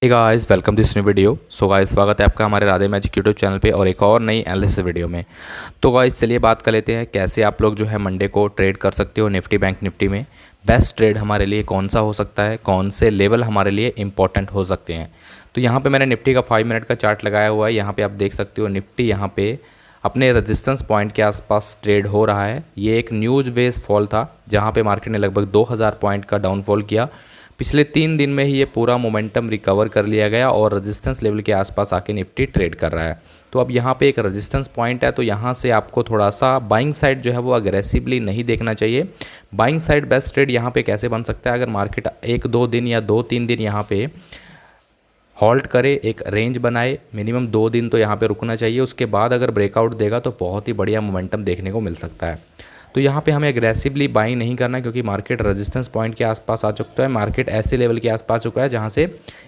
Hey guys, welcome this new video. So guys, स्वागत है आपका हमारे राधे मैजिक यूट्यूब चैनल पे और एक और नई एनालिसिस वीडियो में। तो गाइस चलिए बात कर लेते हैं कैसे आप लोग जो है मंडे को ट्रेड कर सकते हो निफ्टी बैंक निफ्टी में। बेस्ट ट्रेड हमारे लिए कौन सा हो सकता है, कौन से लेवल हमारे लिए इंपॉर्टेंट हो सकते हैं। तो यहाँ पर मैंने निफ्टी का 5 मिनट का चार्ट लगाया हुआ है। यहाँ पर आप देख सकते हो निफ्टी यहाँ पर अपने रेजिस्टेंस पॉइंट के आसपास ट्रेड हो रहा है। ये एक न्यूज बेस फॉल था जहाँ पे मार्केट ने लगभग 2000 पॉइंट का डाउनफॉल किया। पिछले 3 दिन में ही ये पूरा मोमेंटम रिकवर कर लिया गया और रेजिस्टेंस लेवल के आसपास आके निफ्टी ट्रेड कर रहा है। तो अब यहाँ पे एक रेजिस्टेंस पॉइंट है, तो यहाँ से आपको थोड़ा सा बाइंग साइड जो है वो अग्रेसिवली नहीं देखना चाहिए। बाइंग साइड बेस्ट ट्रेड यहाँ पे कैसे बन सकता है, अगर मार्केट 1-2 दिन या 2-3 दिन यहाँ पे हॉल्ट करे, एक रेंज बनाए, मिनिमम 2 दिन तो यहाँ पे रुकना चाहिए। उसके बाद अगर ब्रेकआउट देगा तो बहुत ही बढ़िया मोमेंटम देखने को मिल सकता है। तो यहाँ पे हमें एग्रेसिवली बाइंग नहीं करना क्योंकि मार्केट रेजिस्टेंस पॉइंट के आसपास आ चुका है। मार्केट ऐसे लेवल के आसपास चुका है जहाँ से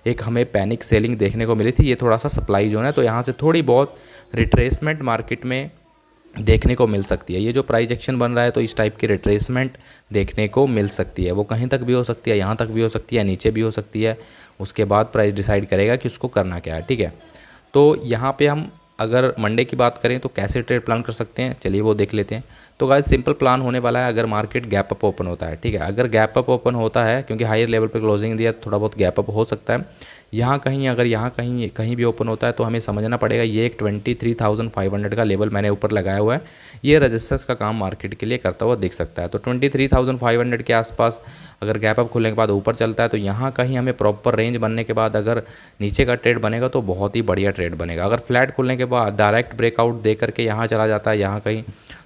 एक हमें पैनिक सेलिंग देखने को मिली थी। ये थोड़ा सा सप्लाई जोन है, तो यहाँ से थोड़ी बहुत रिट्रेसमेंट मार्केट में देखने को मिल सकती है। ये जो प्राइस एक्शन बन रहा है तो इस टाइप की रिट्रेसमेंट देखने को मिल सकती है। वो कहीं तक भी हो सकती है, यहाँ तक भी हो सकती है, नीचे भी हो सकती है। उसके बाद प्राइस डिसाइड करेगा कि उसको करना क्या है। ठीक है, तो यहाँ पे हम अगर मंडे की बात करें तो कैसे ट्रेड प्लान कर सकते हैं, चलिए वो देख लेते हैं। तो गाइस सिंपल प्लान होने वाला है। अगर मार्केट गैप अप ओपन होता है, ठीक है, अगर गैप अप ओपन होता है क्योंकि हायर लेवल पे क्लोजिंग दिया थोड़ा बहुत गैप अप हो सकता है। यहाँ कहीं अगर यहाँ कहीं कहीं भी ओपन होता है तो हमें समझना पड़ेगा ये एक 23,500 का लेवल मैंने ऊपर लगाया हुआ है। ये रेजिस्टेंस का काम मार्केट के लिए करता हुआ दिख सकता है। तो 23,500 के आसपास अगर गैप अप खुलने के बाद ऊपर चलता है तो यहाँ कहीं हमें प्रॉपर रेंज बनने के बाद अगर नीचे का ट्रेड बनेगा तो बहुत ही बढ़िया ट्रेड बनेगा। अगर फ्लैट खुलने के बाद डायरेक्ट ब्रेकआउट दे करके यहाँ चला जाता है यहाँ कहीं,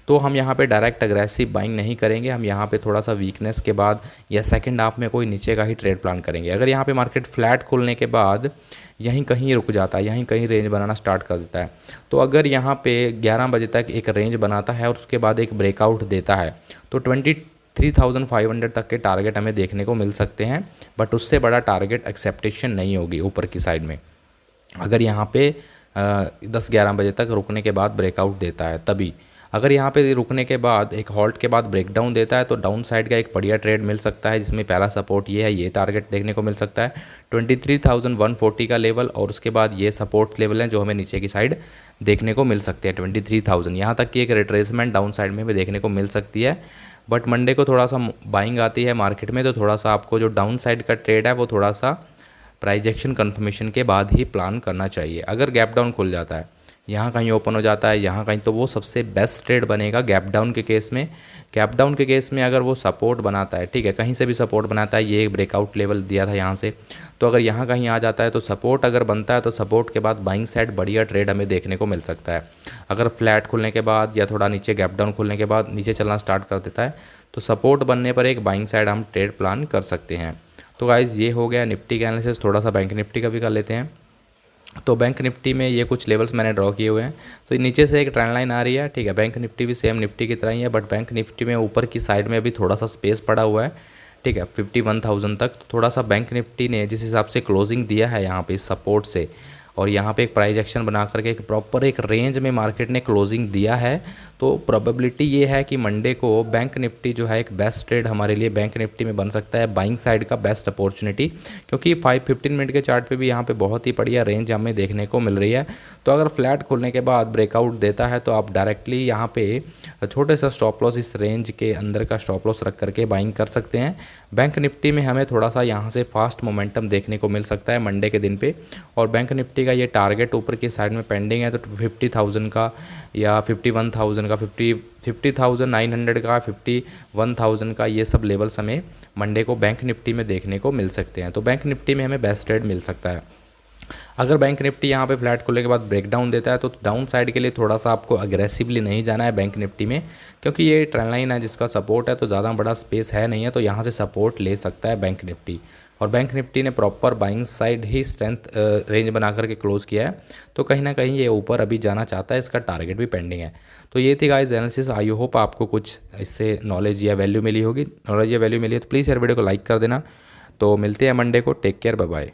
तो हम यहाँ पे डायरेक्ट अग्रेसिव बाइंग नहीं करेंगे। हम यहाँ पे थोड़ा सा वीकनेस के बाद या सेकंड हाफ में कोई नीचे का ही ट्रेड प्लान करेंगे। अगर यहाँ पे मार्केट फ्लैट खुलने के बाद यहीं कहीं रुक जाता है, यहीं कहीं रेंज बनाना स्टार्ट कर देता है, तो अगर यहाँ पे 11 बजे तक एक रेंज बनाता है और उसके बाद एक ब्रेकआउट देता है तो 23,500 तक के टारगेट हमें देखने को मिल सकते हैं। बट उससे बड़ा टारगेट एक्सेप्टेशन नहीं होगी ऊपर की साइड में। अगर यहाँ पे 10-11 बजे तक रुकने के बाद ब्रेकआउट देता है तभी। अगर यहाँ पे रुकने के बाद एक हॉल्ट के बाद ब्रेकडाउन देता है तो डाउन साइड का एक बढ़िया ट्रेड मिल सकता है, जिसमें पहला सपोर्ट ये है, ये टारगेट देखने को मिल सकता है 23,140 का लेवल, और उसके बाद ये सपोर्ट लेवल हैं जो हमें नीचे की साइड देखने को मिल सकते हैं 23,000। यहाँ तक कि एक रिट्रेसमेंट डाउन साइड में भी देखने को मिल सकती है। बट मंडे को थोड़ा सा बाइंग आती है मार्केट में, तो थोड़ा सा आपको जो डाउन साइड का ट्रेड है वो थोड़ा सा प्राइस एक्शन कन्फर्मेशन के बाद ही प्लान करना चाहिए। अगर गैप डाउन खुल जाता है, यहाँ कहीं ओपन हो जाता है, यहाँ कहीं, तो वो सबसे बेस्ट ट्रेड बनेगा गैप डाउन के केस में। गैप डाउन के केस में अगर वो सपोर्ट बनाता है, ठीक है, कहीं से भी सपोर्ट बनाता है, ये ब्रेकआउट लेवल दिया था यहाँ से, तो अगर यहाँ कहीं आ जाता है तो सपोर्ट अगर बनता है तो सपोर्ट के बाद बाइंग साइड बढ़िया ट्रेड हमें देखने को मिल सकता है। अगर फ्लैट खुलने के बाद या थोड़ा नीचे गैप डाउन खुलने के बाद नीचे चलना स्टार्ट कर देता है तो सपोर्ट बनने पर एक बाइंग साइड हम ट्रेड प्लान कर सकते हैं। तो गाइज़ ये हो गया निफ्टी का एनालिसिस। थोड़ा सा बैंक निफ्टी का भी कर लेते हैं। तो बैंक निफ्टी में ये कुछ लेवल्स मैंने ड्रॉ किए हुए हैं। तो नीचे से एक ट्रेंड लाइन आ रही है, ठीक है। बैंक निफ्टी भी सेम निफ्टी की तरह ही है, बट बैंक निफ्टी में ऊपर की साइड में अभी थोड़ा सा स्पेस पड़ा हुआ है, ठीक है, 51,000 तक। तो थोड़ा सा बैंक निफ्टी ने जिस हिसाब से क्लोजिंग दिया है यहाँ पे सपोर्ट से, और यहाँ पे एक प्राइस एक्शन बना करके एक प्रॉपर एक रेंज में मार्केट ने क्लोजिंग दिया है, तो प्रोबेबिलिटी ये है कि मंडे को बैंक निफ्टी जो है एक बेस्ट ट्रेड हमारे लिए बैंक निफ्टी में बन सकता है, बाइंग साइड का बेस्ट अपॉर्चुनिटी। क्योंकि 15 मिनट के चार्ट पे भी यहाँ पे बहुत ही बढ़िया रेंज हमें देखने को मिल रही है। तो अगर फ्लैट खुलने के बाद ब्रेकआउट देता है तो आप डायरेक्टली यहाँ पे छोटे सा स्टॉप लॉस इस रेंज के अंदर का स्टॉप लॉस रख करके बाइंग कर सकते हैं। बैंक निफ्टी में हमें थोड़ा सा यहाँ से फास्ट मोमेंटम देखने को मिल सकता है मंडे के दिन पे, और बैंक निफ्टी का ये टारगेट ऊपर की साइड में पेंडिंग है, तो 50,000 का या 51,000 का, 50,900 का, 51,000 का, ये सब लेवल्स हमें मंडे को बैंक निफ्टी में देखने को मिल सकते हैं। तो बैंक निफ्टी में हमें बेस्ट ट्रेड मिल सकता है। अगर बैंक निफ्टी यहाँ पे फ्लैट खुलने के बाद ब्रेकडाउन देता है तो डाउन साइड के लिए थोड़ा सा आपको अग्रेसिवली नहीं जाना है बैंक निफ्टी में, क्योंकि ये ट्रेंड लाइन है जिसका सपोर्ट है, तो ज़्यादा बड़ा स्पेस है नहीं है, तो यहाँ से सपोर्ट ले सकता है बैंक निफ्टी। और बैंक निफ्टी ने प्रॉपर बाइंग साइड ही स्ट्रेंथ रेंज बना करके क्लोज किया है, तो कहीं ना कहीं ये ऊपर अभी जाना चाहता है, इसका टारगेट भी पेंडिंग है। तो ये थी गाइस एनालिसिस। आई होप आपको कुछ इससे नॉलेज या वैल्यू मिली होगी। नॉलेज या वैल्यू मिली है तो प्लीज़ यार वीडियो को लाइक कर देना। तो मिलते हैं मंडे को। Take care, bye bye.